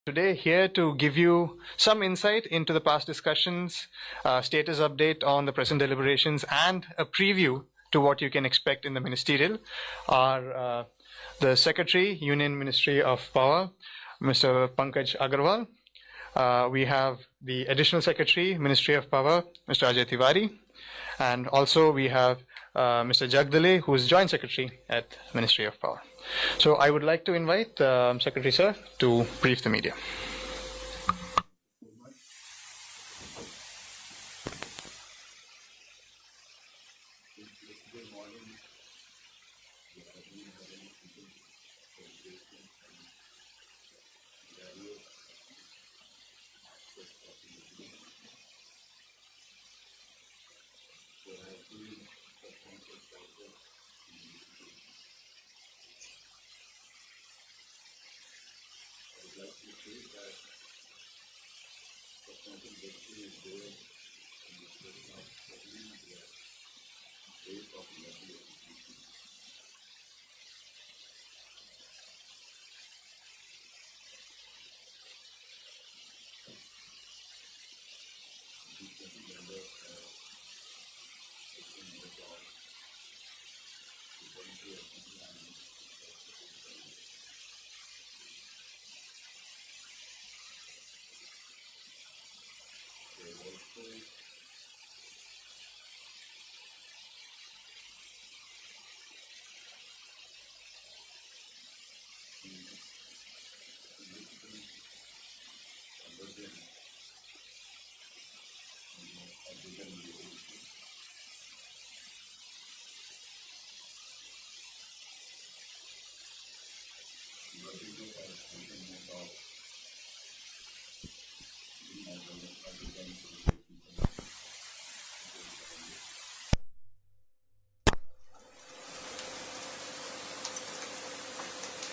Today here to give you some insight into the past discussions, status update on the present deliberations, and a preview to what you can expect in the ministerial are the Secretary, Union Ministry of Power, Mr. Pankaj Agarwal. We have the Additional Secretary, Ministry of Power, Mr. Ajay Tiwari. And also we have Mr. Jagdale, who is Joint Secretary at Ministry of Power. So I would like to invite Secretary Sir to brief the media.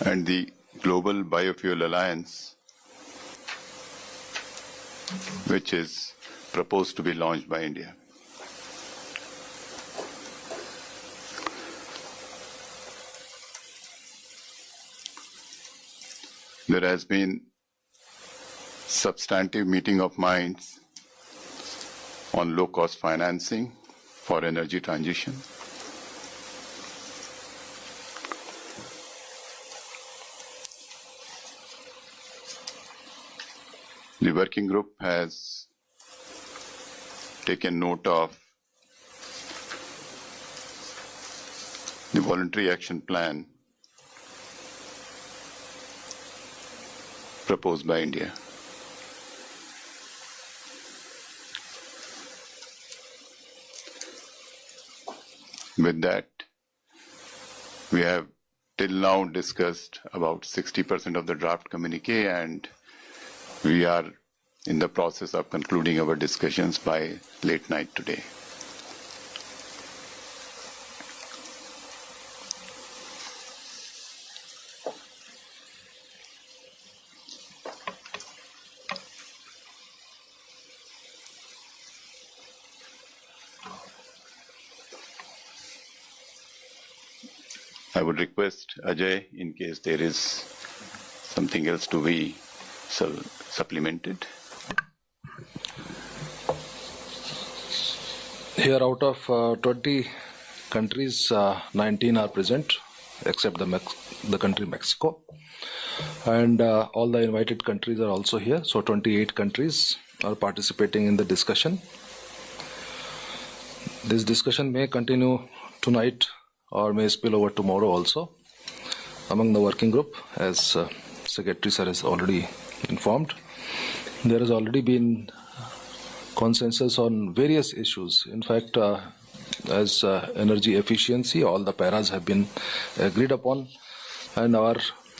And the Global Biofuel Alliance, which is proposed to be launched by India. There has been substantive meeting of minds on low-cost financing for energy transition. The working group has taken note of the voluntary action plan proposed by India. With that, we have till now discussed about 60% of the draft communique, and we are in the process of concluding our discussions by late night today. I would request Ajay, in case there is something else to be supplemented. Here, out of 20 countries, 19 are present, except the country Mexico. And all the invited countries are also here. So 28 countries are participating in the discussion. This discussion may continue tonight or may spill over tomorrow also among the working group, as Secretary Sir has already informed. There has already been consensus on various issues. In fact, as energy efficiency, all the paras have been agreed upon, and our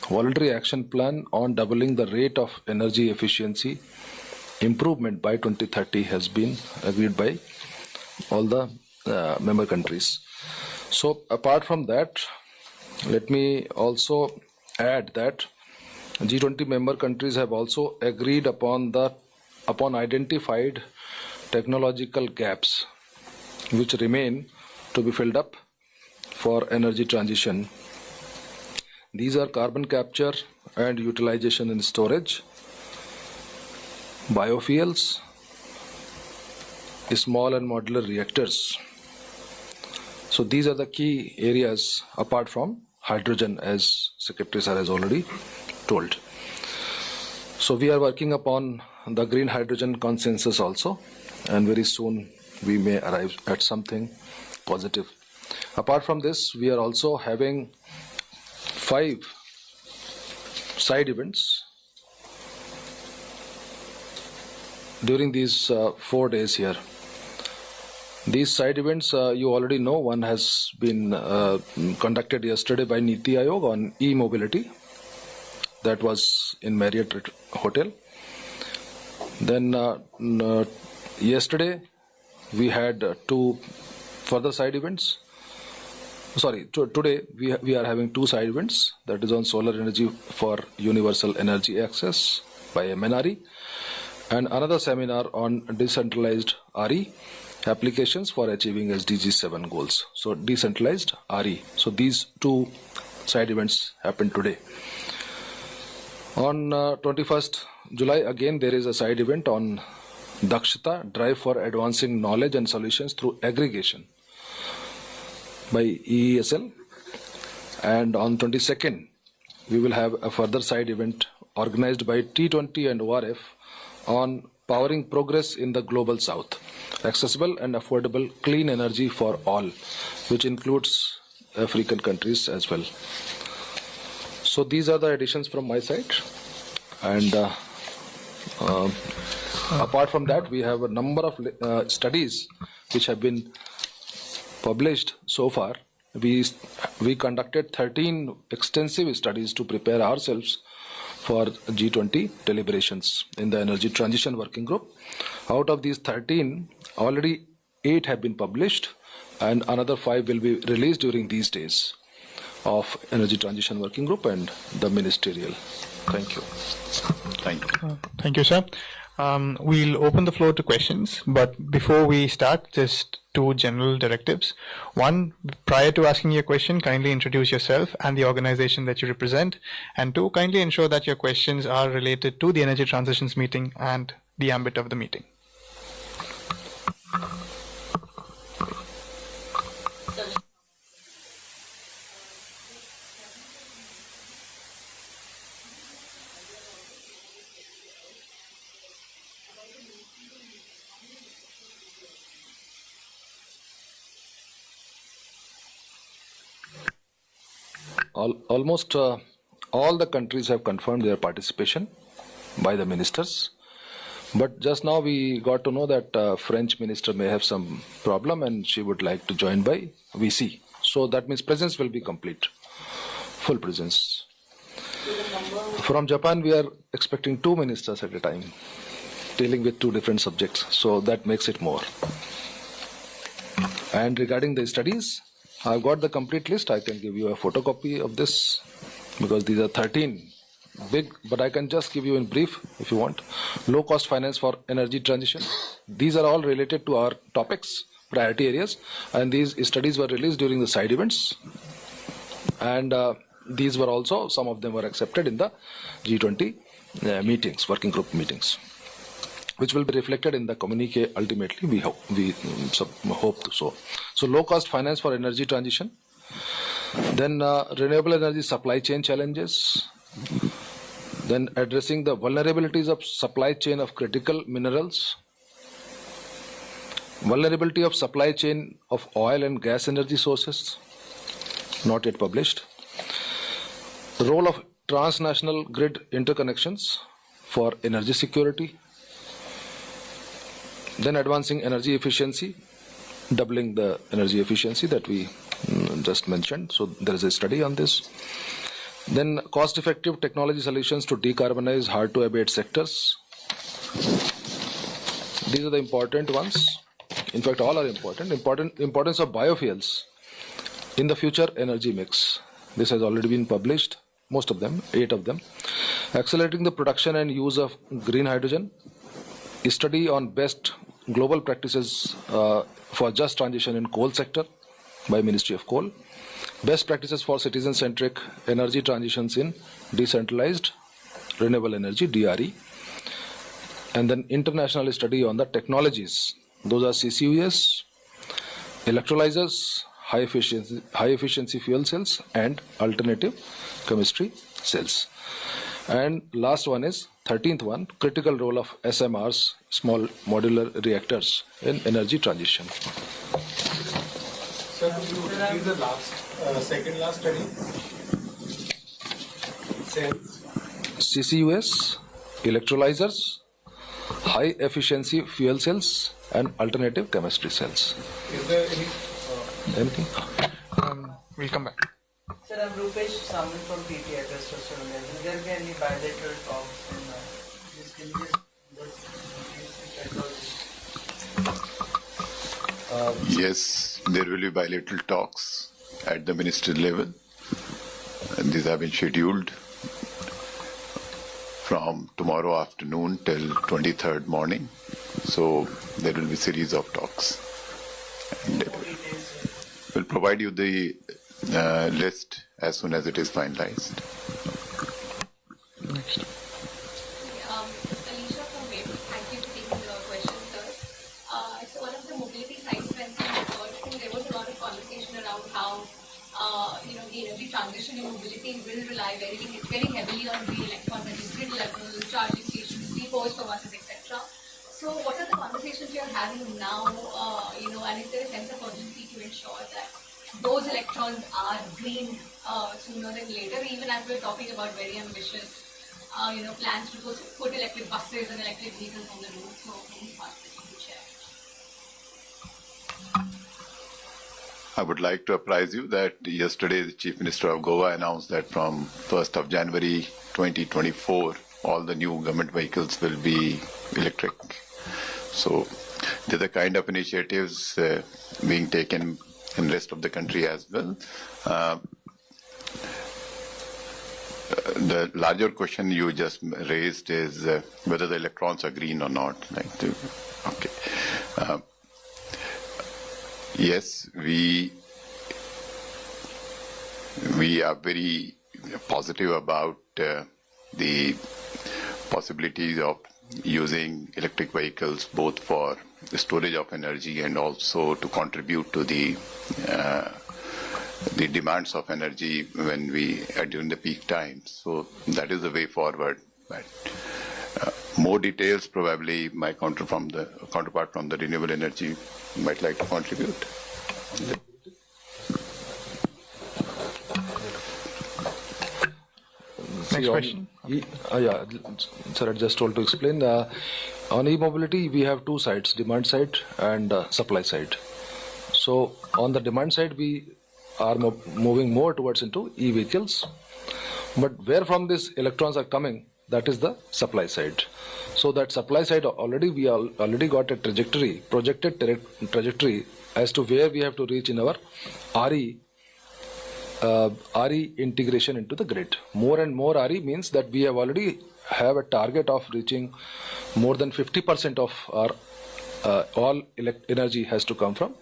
voluntary action plan on doubling the rate of energy efficiency improvement by 2030 has been agreed by all the member countries. So apart from that, let me also add that G20 member countries have also agreed upon identified technological gaps which remain to be filled up for energy transition. These are carbon capture and utilization and storage, biofuels, small and modular reactors. So these are the key areas apart from hydrogen, as Secretary Sir has already told. So we are working upon the green hydrogen consensus also, and very soon we may arrive at something positive. Apart from this, we are also having 5 side events during these 4 days here. These side events, you already know, one has been conducted yesterday by Niti Aayog on e-mobility. That was in Marriott Hotel. Then yesterday we had 2 further side events. Sorry, today we are having 2 side events. That is on solar energy for universal energy access by MNRE, and another seminar on decentralized RE applications for achieving SDG 7 goals. So decentralized RE. So these 2 side events happened today. On 21st July, again there is a side event on Dakshata, Drive for Advancing Knowledge and Solutions Through Aggregation by EESL. And on 22nd, we will have a further side event organized by T20 and ORF on powering progress in the global south, accessible and affordable clean energy for all, which includes African countries as well. So these are the additions from my side, and apart from that, we have a number of studies which have been published so far. We conducted 13 extensive studies to prepare ourselves for G20 deliberations in the Energy Transition Working Group. Out of these 13, already 8 have been published, and another 5 will be released during these days of Energy Transition Working Group and the ministerial. Thank you. Thank you. Thank you, sir. We'll open the floor to questions, but before we start, just 2 general directives. 1, prior to asking your question, kindly introduce yourself and the organization that you represent. And 2, kindly ensure that your questions are related to the Energy Transitions meeting and the ambit of the meeting. Almost all the countries have confirmed their participation by the ministers. But just now we got to know that French minister may have some problem and she would like to join by VC. So that means presence will be complete, full presence. From Japan, we are expecting 2 ministers at a time, dealing with 2 different subjects. So that makes it more. And regarding the studies, I've got the complete list. I can give you a photocopy of this because these are 13 big, but I can just give you in brief if you want. Low cost finance for energy transition. These are all related to our topics, priority areas, and these studies were released during the side events. And these were also, some of them were accepted in the G20 meetings, working group meetings, which will be reflected in the communique ultimately, we hope so. So low cost finance for energy transition, then renewable energy supply chain challenges, then addressing the vulnerabilities of supply chain of critical minerals, vulnerability of supply chain of oil and gas energy sources, not yet published, role of transnational grid interconnections for energy security, then advancing energy efficiency, doubling the energy efficiency that we just mentioned. So there is a study on this. Then cost-effective technology solutions to decarbonize hard-to-abate sectors. These are the important ones. In fact, all are important. Importance of biofuels in the future energy mix. This has already been published, most of them, 8 of them. Accelerating the production and use of green hydrogen. A study on best global practices for just transition in coal sector by Ministry of Coal. Best practices for citizen-centric energy transitions in decentralized renewable energy, DRE. And then international study on the technologies. Those are CCUS, electrolyzers, high efficiency fuel cells, and alternative chemistry cells. And last one is 13th one, critical role of SMRs, small modular reactors, in energy transition. Sir, could you repeat the second last study? CCUS, electrolyzers, high efficiency fuel cells, and alternative chemistry cells. Is there any? Anything? We'll come back. Sir, I'm Rupesh Saman from PT Address to Students. Will there be any bilateral talks in this? Can you just Yes, there will be bilateral talks at the ministerial level. And these have been scheduled from tomorrow afternoon till 23rd morning. So there will be series of talks. And we'll provide you the list as soon as it is finalized. Next. Alicia from WAVE. Thank you for taking the question, sir. So one of the mobility side events in the third, there was a lot of conversation around how the energy transition in mobility will rely very heavily on green electrons at the grid level, charging stations, depots for buses, etc. So what are the conversations you are having now? And is there a sense of urgency to ensure that those electrons are green sooner than later, even as we're talking about very ambitious plans to put electric buses and electric vehicles on the road? So any thoughts that you could share? I would like to apprise you that yesterday the Chief Minister of Goa announced that from 1st of January 2024, all the new government vehicles will be electric. So they're the kind of initiatives being taken in the rest of the country as well. The larger question you just raised is whether the electrons are green or not. Yes, we are very positive about the possibilities of using electric vehicles both for the storage of energy and also to contribute to the demands of energy when during the peak times. So that is the way forward. But more details, probably my counterpart from the renewable energy might like to contribute. Next question. Yeah, sir, I just told to explain. On e-mobility, we have two sides, demand side and supply side. So on the demand side, we are moving more towards into e-vehicles. But where from these electrons are coming, that is the supply side. So that supply side we already got a projected trajectory as to where we have to reach in our RE integration into the grid. More and more RE means that we have already have a target of reaching more than 50% of our all energy has to come from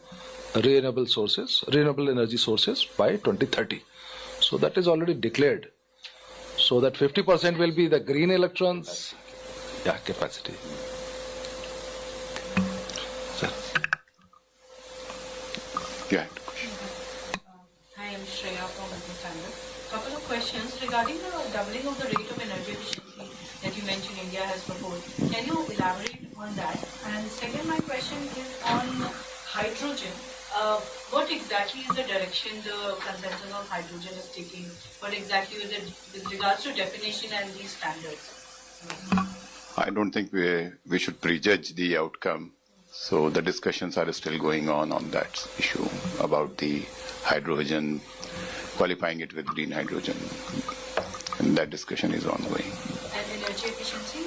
renewable energy sources by 2030. So that is already declared. So that 50% will be the green electrons. Yeah, capacity. Sir. Yeah. Hi, I'm Shreya from Business Standard. Couple of questions regarding the doubling of the rate of energy efficiency that you mentioned India has proposed. Can you elaborate on that? And second, my question is on hydrogen. What exactly is the direction the consensus on hydrogen is taking? What exactly is it with regards to definition and these standards? I don't think we should prejudge the outcome. So the discussions are still going on that issue about the hydrogen, qualifying it with green hydrogen. And that discussion is ongoing. And energy efficiency?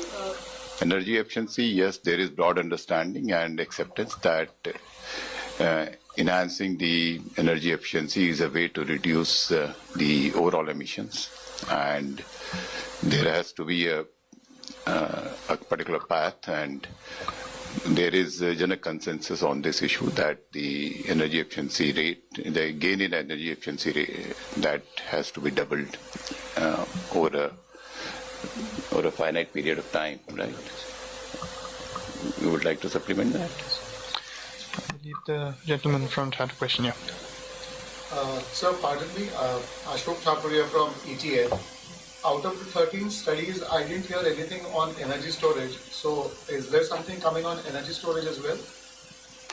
Energy efficiency, yes, there is broad understanding and acceptance that enhancing the energy efficiency is a way to reduce the overall emissions. And there has to be a particular path, and there is a general consensus on this issue that the energy efficiency rate, the gain in energy efficiency rate, that has to be doubled over a finite period of time, right? You would like to supplement that? I believe the gentleman in front had a question, yeah. Sir, pardon me, Ashok Thakuria from ETA. Out of the 13 studies, I didn't hear anything on energy storage. So, is there something coming on energy storage as well?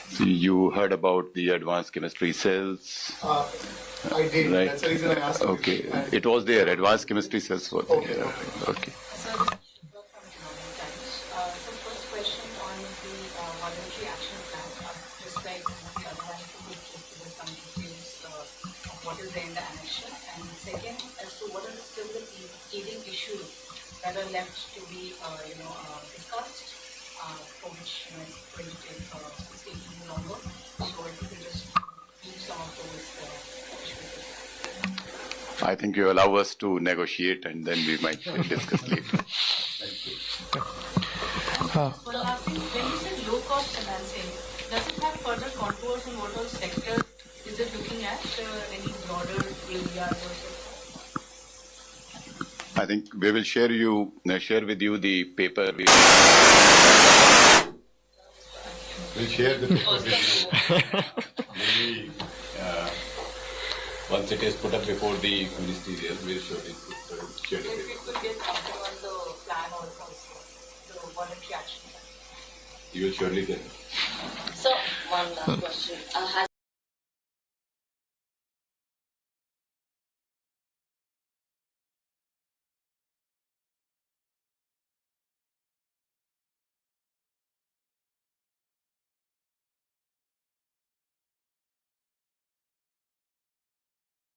See, you heard about the advanced chemistry cells, I did. right? That's the reason I asked. Okay, And- it was there. Advanced chemistry cells were there. Okay, Okay. Sir, this is Shiva from Economic Times. So first question on the voluntary action plan. Just like the other one, if you could just give us some details of what is there in the annexure. And second, as to what are still the teething issues that are left to be, discussed, for which, it's going to take, it's taking longer. So if you could just give some of those issues. I think you allow us to negotiate and then we might discuss later. One last thing, when you said low-cost financing, does it have further contours on what all sectors is it looking at, any broader areas or so? I think we will share with you the paper. We'll share the paper with you. Maybe, once it is put up before the ministerial, we'll share it. If you could get something on the plan also, the voluntary action plan. You will surely get it. So, one last question. Has